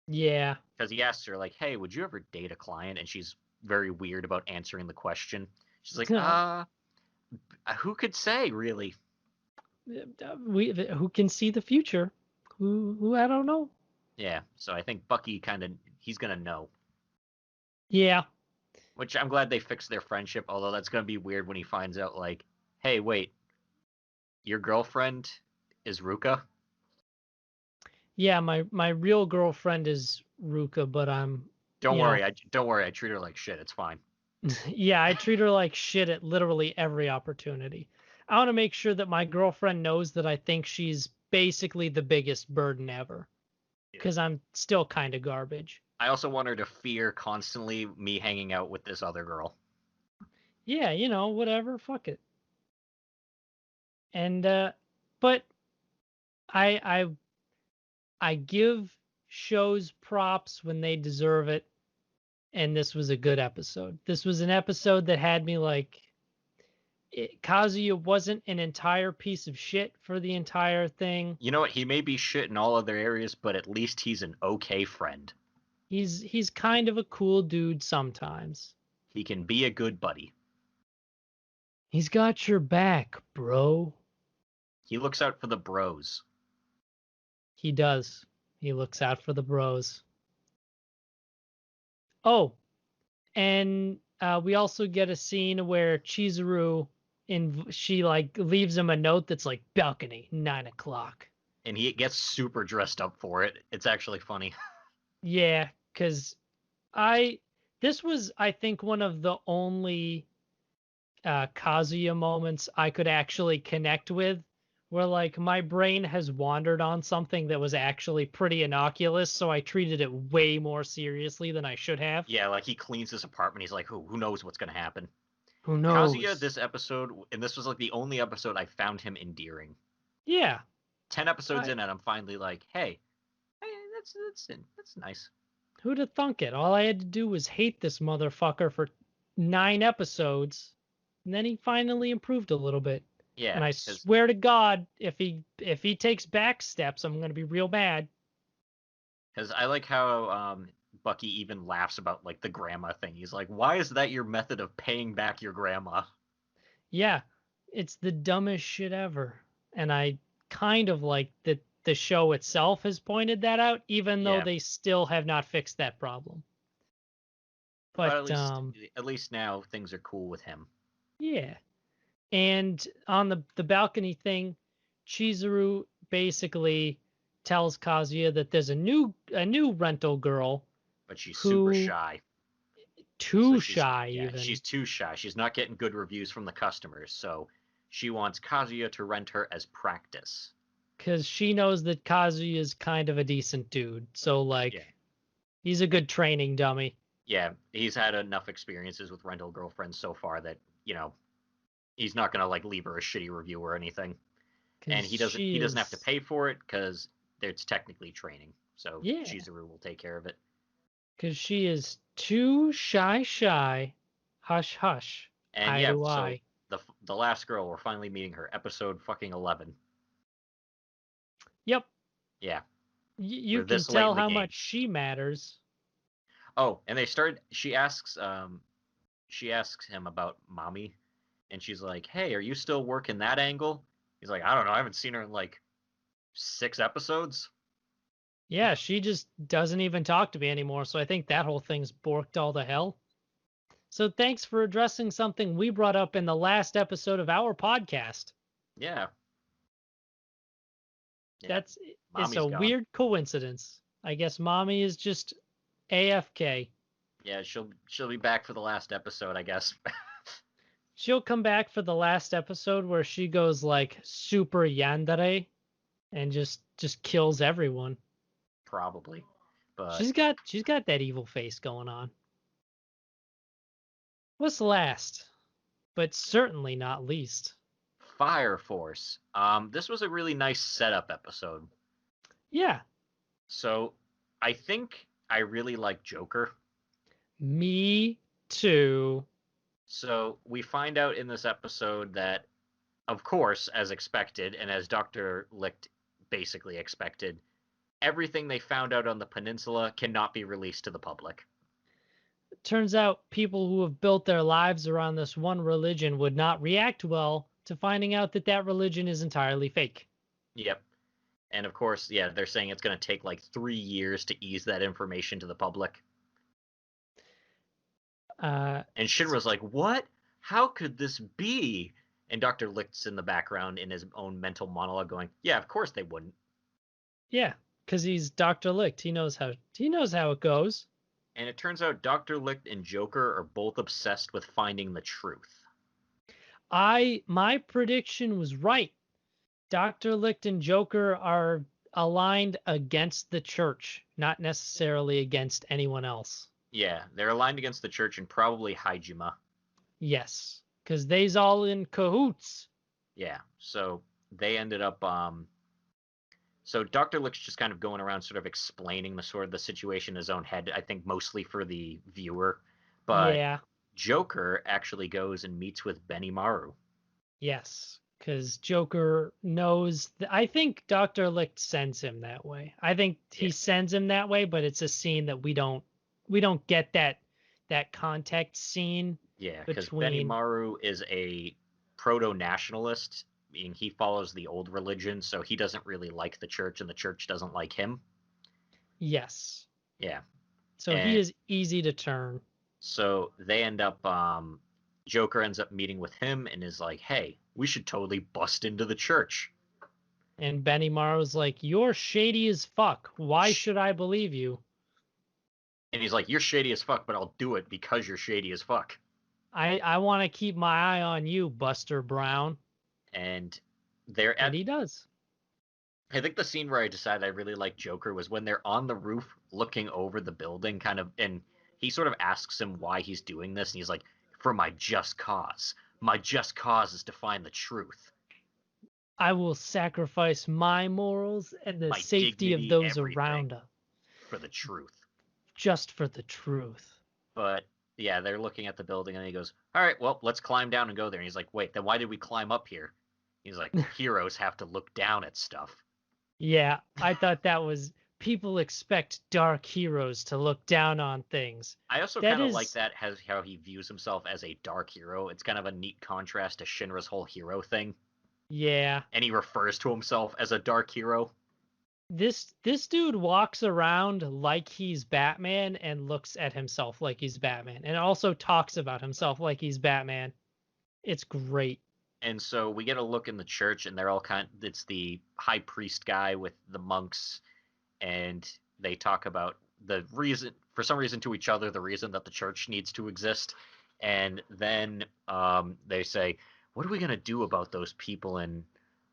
Yeah. because he asks her, like, "Hey, would you ever date a client?" And she's very weird about answering the question. She's like, who could say, really?" We who can see the future? Who I don't know. Yeah, so I think Bucky he's gonna know. Yeah. Which I'm glad they fixed their friendship, although that's gonna be weird when he finds out, like, hey, wait, your girlfriend is Ruka? Yeah, my real girlfriend is Ruka, but I'm, Don't you know, worry, I treat her like shit. It's fine. yeah, I treat her like shit at literally every opportunity. I want to make sure that my girlfriend knows that I think she's basically the biggest burden ever Yeah. because I'm still kind of garbage. I also want her to fear constantly me hanging out with this other girl. Yeah, whatever, fuck it. And but I I I give shows props when they deserve it, and this was a good episode. This was an episode that had me like Kazuya wasn't an entire piece of shit for the entire thing. You know what? He may be shit in all other areas, but at least he's an okay friend. He's kind of a cool dude sometimes. He can be a good buddy. He's got your back, bro. He looks out for the bros. He does. He looks out for the bros. Oh, and we also get a scene where Chizuru she like leaves him a note that's like balcony 9 o'clock. And he gets super dressed up for it. It's actually funny. Yeah, because I this was I think one of the only Kazuya moments I could actually connect with, where like my brain has wandered on something that was actually pretty innocuous, so I treated it way more seriously than I should have. Yeah, like he cleans his apartment. He's like, who knows what's going to happen? Who Kazuya, knows? this episode, and this was like the only episode I found him endearing. Yeah, 10 episodes I, in, and I'm finally like, hey, that's nice. who'd have thunk it? All I had to do was hate this motherfucker for 9 episodes, and then he finally improved a little bit. Yeah, And I because swear to God, if he takes back steps, I'm gonna be real bad. I like how Bucky even laughs about like the grandma thing. He's like, why is that your method of paying back your grandma? Yeah, it's the dumbest shit ever. And I kind of like that the show itself has pointed that out, even though Yeah, they still have not fixed that problem. but But at least now things are cool with him. yeah. And on the balcony thing, Chizuru basically tells Kazuya that there's a new rental girl But she's super who shy. So too shy she's even, too shy. She's not getting good reviews from the customers. So she wants Kazuya to rent her as practice. because she knows that Kazuya is kind of a decent dude. So Yeah. like he's a good training dummy. Yeah, he's had enough experiences with rental girlfriends so far that, he's not going to like leave her a shitty review or anything. And Because he she doesn't have to is, pay for it cuz it's technically training. So yeah, Chizuru will take care of it. because she is too shy. Hush, hush. And Eye yeah, to so eye. the last girl, we're finally meeting her, episode fucking 11. Yep. Yeah, You we're can this late tell in the how game. much she matters. Oh, and she asks him about mommy, and she's like, "Hey, are you still working that angle?" He's like, "I don't know. I haven't seen her in like 6 episodes." Yeah, she just doesn't even talk to me anymore. So I think that whole thing's borked all to hell. So thanks for addressing something we brought up in the last episode of our podcast. Yeah, yeah. That's it's Mommy's a gone. weird coincidence. I guess mommy is just AFK. Yeah, she'll be back for the last episode, I guess. She'll come back for the last episode where she goes like super yandere and just kills everyone. Probably, but She's got that evil face going on. What's last, but certainly not least? Fire Force. This was a really nice setup episode. Yeah, So I think I really like Joker. me too. So we find out in this episode that, of course, as expected, and as Dr. Licht basically expected, everything they found out on the peninsula cannot be released to the public. Turns out people who have built their lives around this one religion would not react well to finding out that that religion is entirely fake. Yep. And of course, yeah, they're saying it's going to take like 3 years to ease that information to the public. Uh, And Shinra's like, what? How could this be? And Dr. Licht's in the background in his own mental monologue going, yeah, of course they wouldn't. yeah, because he's Dr. Licht. He knows how it goes. And it turns out Dr. Licht and Joker are both obsessed with finding the truth. My prediction was right. Dr. Licht and Joker are aligned against the church, not necessarily against anyone else. Yeah, they're aligned against the church and probably Haijima. Yes, because they's all in cahoots. Yeah, so they ended up so Dr. Licht's just kind of going around sort of explaining the situation in his own head, I think mostly for the viewer. But Yeah. Joker actually goes and meets with Benimaru. Yes, because Joker knows. I think Dr. Licht sends him that way. I think Yeah, he sends him that way, but it's a scene that we don't get that contact scene yeah, because between. Benimaru is a proto-nationalist, meaning he follows the old religion, so he doesn't really like the church, and the church doesn't like him. Yes. Yeah, So he and is easy to turn. so they end up. Joker ends up meeting with him and is like, "Hey, we should totally bust into the church." And Benny Maro's like, "You're shady as fuck. Why should I believe you? And he's like, "You're shady as fuck, but I'll do it because you're shady as fuck." I want to keep my eye on you, Buster Brown." And they're And at he does. I think the scene where I decided I really like Joker was when they're on the roof looking over the building, kind of, and he sort of asks him why he's doing this, and he's like, "For my just cause. My just cause is to find the truth, I will sacrifice my morals and the my safety of dignity, those everything around us for the truth." just for the truth. But yeah, they're looking at the building, and he goes, "All right, well, let's climb down and go there." And he's like, "Wait, then why did we climb up here?" He's like, "Heroes have to look down at stuff." Yeah, I thought that was people expect dark heroes to look down on things. I also That kind of like is, that has how he views himself as a dark hero. It's kind of a neat contrast to Shinra's whole hero thing, yeah. and he refers to himself as a dark hero. This dude walks around like he's Batman and looks at himself like he's Batman and also talks about himself like he's Batman. It's great. And so we get a look in the church, and they're all it's the high priest guy with the monks, and they talk about the reason, for some reason to each other, the reason that the church needs to exist. And then they say, "What are we gonna do about those people in?"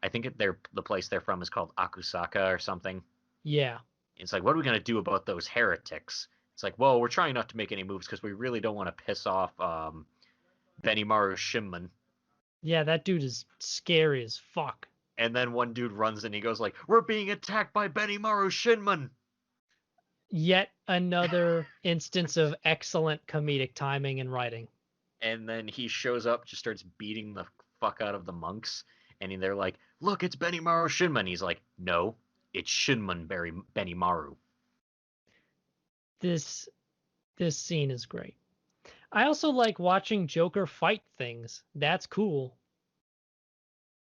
I think the place they're from is called Akusaka or something. Yeah. It's like, "What are we gonna do about those heretics?" It's like, "Well, we're trying not to make any moves because we really don't want to piss off Benimaru Shinman." Yeah, that dude is scary as fuck. And then one dude runs and he goes like, "We're being attacked by Benimaru Shinman." Yet another instance of excellent comedic timing and writing. And then he shows up, just starts beating the fuck out of the monks, and they're like, "Look, it's Benimaru Shinman." He's like, "No, it's Shinman Benimaru." This this scene is great. I also like watching Joker fight things. That's cool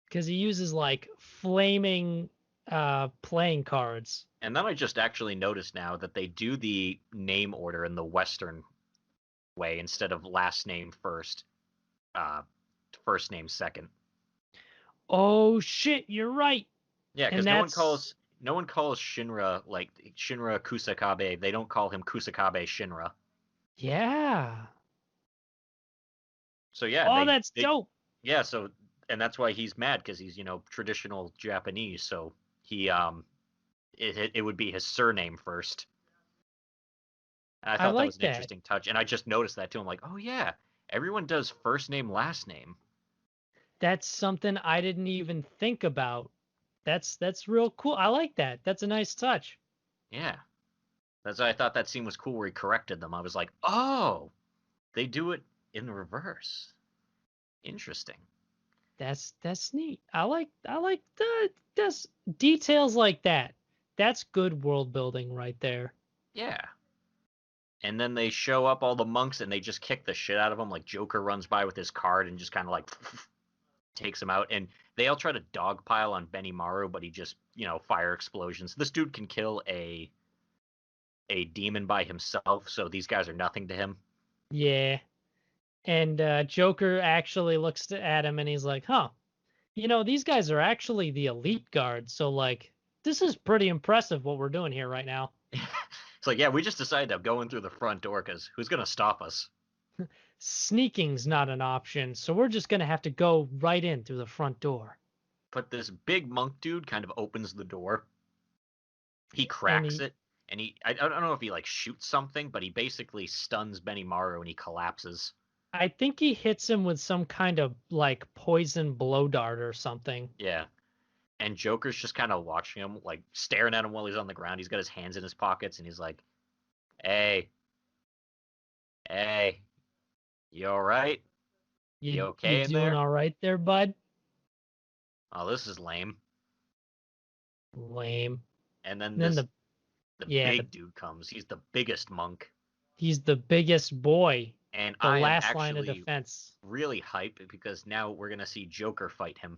because he uses like flaming playing cards. And then I just actually noticed now that they do the name order in the Western way instead of last name first, uh, first name second. Oh shit, you're right. Yeah, And because that's no one calls Shinra like Shinra Kusakabe. They don't call him Kusakabe Shinra. yeah. So yeah, Oh, that's they dope. yeah, so and that's why he's mad because he's, traditional Japanese. So he it would be his surname first. And I I thought that was like an that. interesting touch, and I just noticed that too. I'm like, oh yeah, everyone does first name last name. That's something I didn't even think about. That's real cool. I like that. That's a nice touch. Yeah, that's why I thought that scene was cool where he corrected them. I was like, oh, they do it in reverse. Interesting. That's neat. I like the that's details like that. That's good world building right there. Yeah. And then they show up all the monks and they just kick the shit out of them. Like Joker runs by with his card and just kind of like takes him out. And they all try to dogpile on Benimaru, but he just, fire explosions. This dude can kill a demon by himself, so these guys are nothing to him. Yeah. And Joker actually looks at him and he's like, "Huh. These guys are actually the elite guard. So like this is pretty impressive what we're doing here right now. It's like, yeah, we just decided to go in through the front door because who's gonna stop us? Sneaking's not an option, so we're just going to have to go right in through the front door." But this big monk dude kind of opens the door. He And cracks he it, and I don't know if he like shoots something, but he basically stuns Benimaru and he collapses. I think he hits him with some kind of like poison blow dart or something. Yeah. And Joker's just kind of watching him, like staring at him while he's on the ground. He's got his hands in his pockets, and he's like, "Hey, hey, you all right? You You okay in doing there?" all right there, bud? Oh, this is lame. Lame. And then And then the yeah, big dude comes. He's the biggest monk. he's the biggest boy, And the I am last line of actually defense. really hyped because now we're gonna see Joker fight him.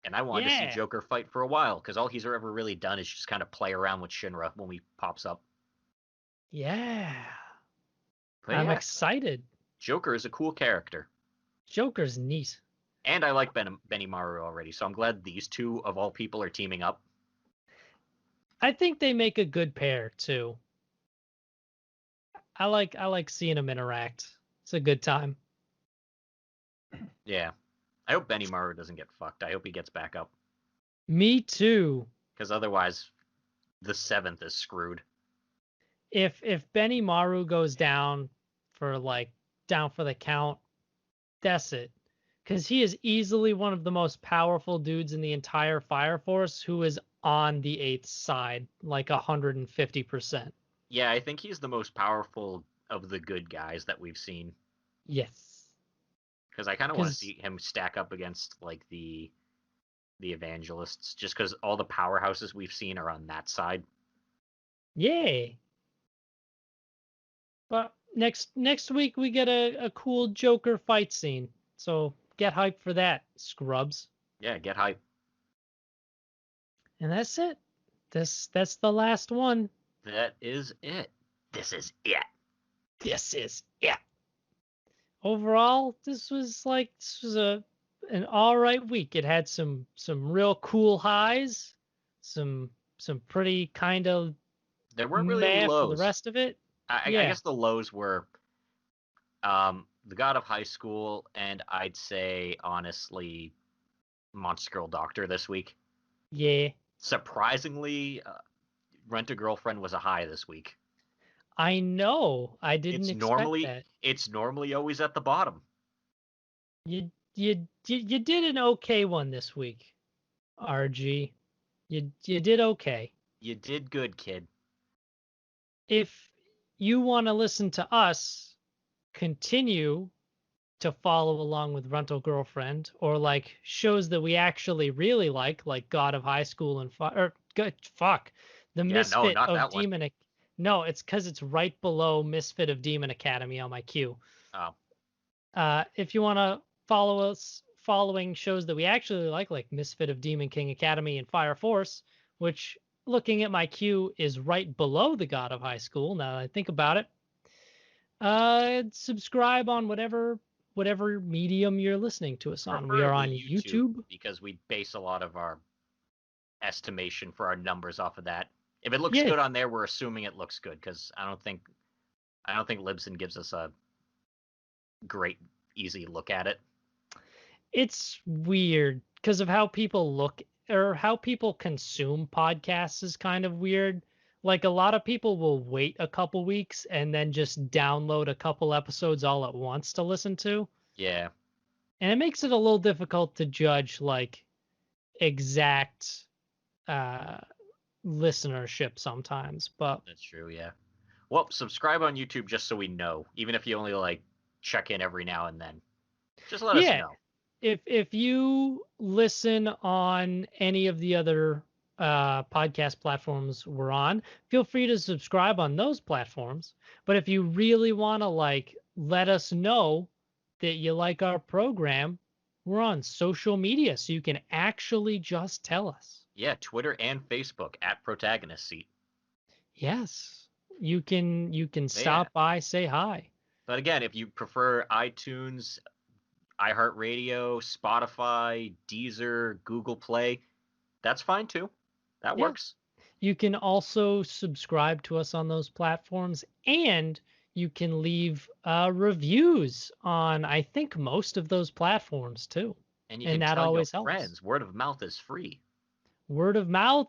And I wanted to see Yeah, Joker fight for a while because all he's ever really done is just kind of play around with Shinra when he pops up. yeah. But I'm yeah, excited. Joker is a cool character. Joker's neat. And I like Benimaru already, so I'm glad these two of all people are teaming up. I think they make a good pair too. I like seeing them interact. It's a good time. Yeah. I hope Benimaru doesn't get fucked. I hope he gets back up. Me too. Because otherwise, the seventh is screwed. If Benny Maru goes down for the count, that's it. Because he is easily one of the most powerful dudes in the entire Fire Force who is on the eighth side, like 150%. Yeah, I think he's the most powerful of the good guys that we've seen. Yes. Because I kind of want to Because see him stack up against like the evangelists, just because all the powerhouses we've seen are on that side. yay. But next week we get a cool Joker fight scene. So get hyped for that, scrubs. Yeah, get hype. And that's it. That's the last one. That is it. This is it. This is it. Overall, this was an all right week. It had some real cool highs, some pretty kind of There weren't really any meh for the lows. rest of it. I Yeah, guess the lows were the God of High School, and I'd say honestly, Monster Girl Doctor this week. yeah. Surprisingly, Rent a Girlfriend was a high this week. I know. I didn't It's expect normally that. it's normally always at the bottom. You did an okay one this week, RG. You did okay. You did good, kid. If you want to listen to us continue to follow along with Rental Girlfriend or like shows that we actually really like God of High School and fuck, the Yeah, no, Misfit not of that one. Demon. No, it's because it's right below Misfit of Demon Academy on my queue. Oh, If you want to follow us following shows that we actually like Misfit of Demon King Academy and Fire Force, which looking at my queue is right below the God of High School. Now that I think about it, subscribe on whatever medium you're listening to us on. We are preferably on YouTube YouTube. because we base a lot of our estimation for our numbers off of that. If it looks Yeah, good on there, we're assuming it looks good because I don't think Libsyn gives us a great easy look at it. it's weird because of how people look or how people consume podcasts is kind of weird. Like a lot of people will wait a couple weeks and then just download a couple episodes all at once to listen to. Yeah, And it makes it a little difficult to judge like exact uh listenership sometimes. But that's true. Yeah. Well, subscribe on YouTube just so we know, even if you only like check in every now and then. Just let us yeah, know. if you listen on any of the other podcast platforms we're on, feel free to subscribe on those platforms. But if you really want to like let us know that you like our program, we're on social media, so you can actually just tell us. Yeah, Twitter and Facebook at Protagonist Seat. Yes, you can But yeah. stop by, say hi. But again, if you prefer iTunes, iHeartRadio, Spotify, Deezer, Google Play, that's fine too. That Yeah. works. You can also subscribe to us on those platforms, and you can leave reviews on, I think, most of those platforms too. And you And can that tell your always helps. friends. Word of mouth is free. Word of mouth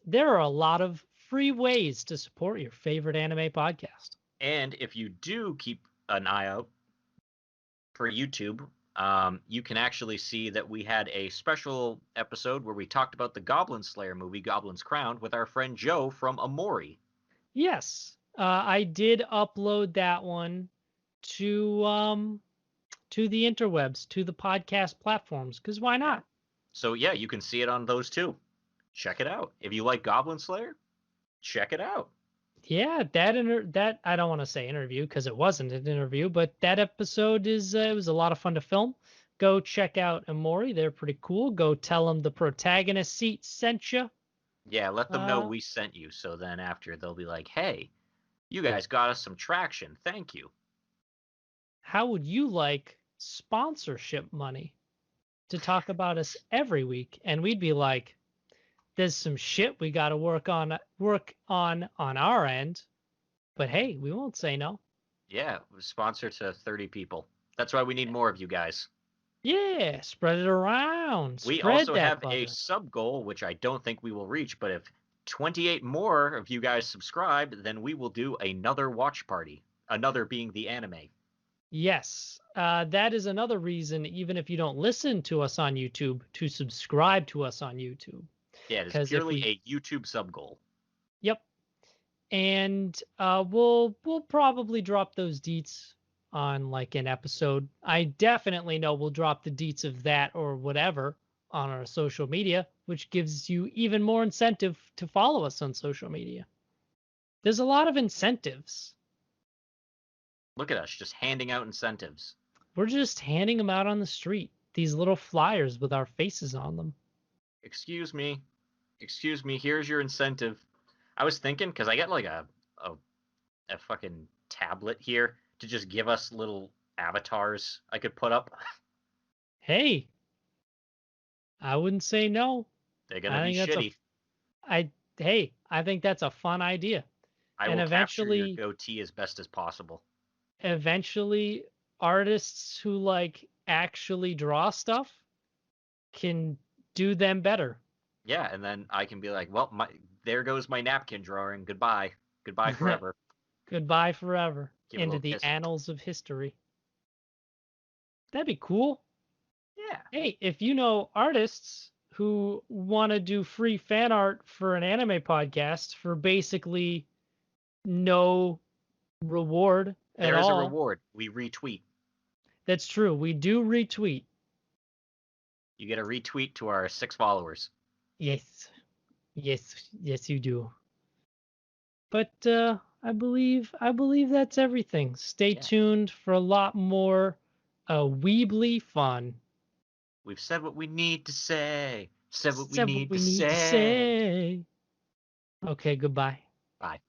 there are a lot of free ways to support your favorite anime podcast. And if you do keep an eye out for YouTube, you can actually see that we had a special episode where we talked about the Goblin Slayer movie, Goblin's Crown, with our friend Joe from Amori. Yes, I did upload that one to the interwebs, to the podcast platforms, because why Yeah. not? So yeah, you can see it on those too. Check it out. If you like Goblin Slayer, check it out. Yeah, that I don't want to say interview because it wasn't an interview, but that episode is it was a lot of fun to film. Go check out Amori; they're pretty cool. Go tell them the protagonist seat sent you. Yeah, let them know we sent you. So then after they'll be like, hey, you guys got us some traction. Thank you. How would you like sponsorship money to talk about us every week? And we'd be like, there's some shit we got to work on our end, but hey, we won't say no. Yeah, sponsor to 30 people. That's why we need more of you guys. Yeah, spread it around. We Spread also that have a butter. sub goal, which I don't think we will reach, but if 28 more of you guys subscribe, then we will do another watch party. Another being the anime. Yes, that is another reason, even if you don't listen to us on YouTube, to subscribe to us on YouTube. Yeah, it is Because if purely we, a YouTube sub goal. yep, and we'll probably drop those deets on like an episode. I definitely know we'll drop the deets of that or whatever on our social media, which gives you even more incentive to follow us on social media. There's a lot of incentives. Look at us, just handing out incentives. We're just handing them out on the street. These little flyers with our faces on them. Excuse me. Excuse me, here's your incentive. I was thinking, because I got like a fucking tablet here to just give us little avatars I could put up. Hey, I wouldn't say no. They're gonna I be think that's a shitty. I hey, I think that's a fun idea. I And will capture your eventually goatee as best as possible. eventually artists who like actually draw stuff can do them better. Yeah, and then I can be like, well, there goes my napkin drawing. Goodbye. Goodbye forever. Goodbye forever Give a into little the kiss. annals of history. That'd be cool. Yeah. Hey, if you know artists who want to do free fan art for an anime podcast for basically no reward at There is a all, reward. We retweet. that's true. We do retweet. You get a retweet to our 6 followers. Yes. Yes, you do. But I believe that's everything. Stay Yeah. tuned for a lot more Weebly fun. We've said what we need to say. Said what we Said what need we to need to say. say. Okay, goodbye. Bye.